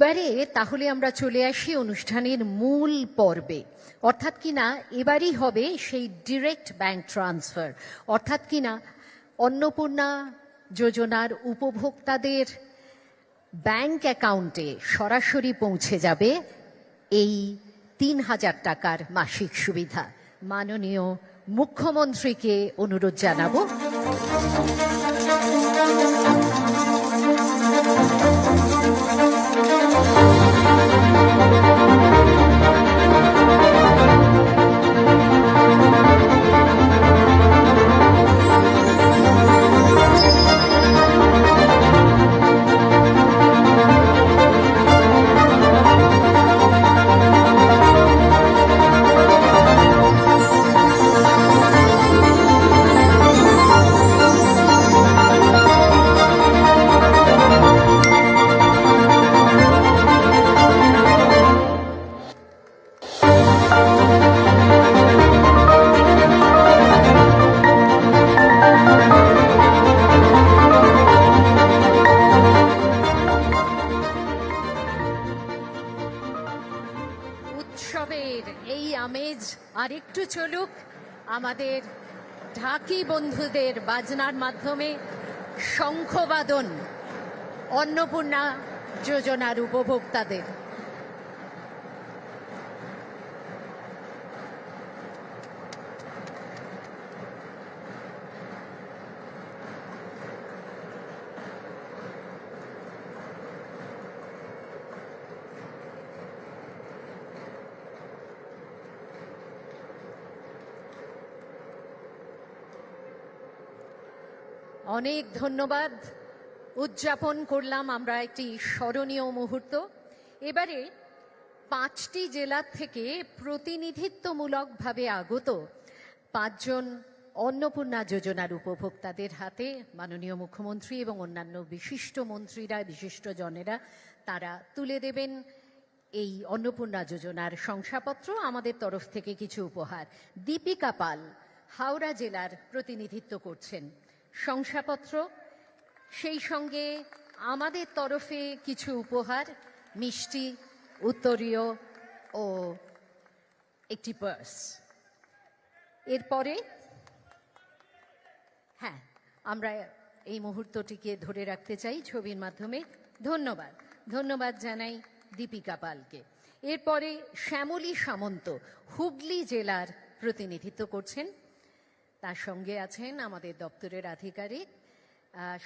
এবারে তাহলে আমরা চলে আসি অনুষ্ঠানের মূল পর্বে, অর্থাৎ কিনা এবারই হবে সেই ডিরেক্ট ব্যাংক ট্রান্সফার, অর্থাৎ কিনা অন্নপূর্ণা যোজনার উপভোক্তাদের ব্যাংক অ্যাকাউন্টে সরাসরি পৌঁছে যাবে এই ৩,০০০ টাকার মাসিক সুবিধা। মাননীয় মুখ্যমন্ত্রীকে অনুরোধ জানাবো। উৎসবের এই আমেজ আরেকটু চলুক আমাদের ঢাকি বন্ধুদের বাজনার মাধ্যমে। শঙ্খবাদন অন্নপূর্ণা যোজনার উপভোক্তাদের। অনেক ধন্যবাদ। উদযাপন করলাম আমরা একটি স্মরণীয় মুহূর্ত। এবারে ৫টি জেলা থেকে প্রতিনিধিত্বমূলকভাবে আগত ৫ জন অন্নপূর্ণা যোজনার উপভোক্তাদের হাতে মাননীয় মুখ্যমন্ত্রী এবং অন্যান্য বিশিষ্ট মন্ত্রীরা, বিশিষ্ট জনেরা তারা তুলে দেবেন এই অন্নপূর্ণা যোজনার শংসাপত্র, আমাদের তরফ থেকে কিছু উপহার। দীপিকা পাল হাওড়া জেলার প্রতিনিধিত্ব করছেন। শংসাপত্র, সেই সঙ্গে আমাদের তরফে কিছু উপহার, মিষ্টি, উত্তরীয় ও একটি পার্স। এরপরে হ্যাঁ, আমরা এই মুহূর্তটিকে ধরে রাখতে চাই ছবির মাধ্যমে। ধন্যবাদ, ধন্যবাদ জানাই দীপিকা পালকে। এরপরে শ্যামলী সামন্ত হুগলি জেলার প্রতিনিধিত্ব করছেন। তার সঙ্গে আছেন আমাদের দপ্তরের আধিকারিক।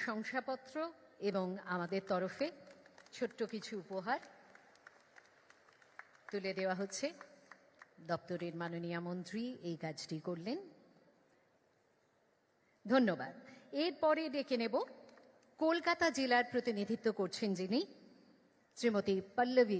শংসাপত্র এবং আমাদের তরফে ছোট্ট কিছু উপহার তুলে দেওয়া হচ্ছে। দপ্তরের মাননীয় মন্ত্রী এই কাজটি করলেন। ধন্যবাদ। এরপরে ডেকে নেব কলকাতা জেলার প্রতিনিধিত্ব করছেন যিনি, শ্রীমতী পল্লবী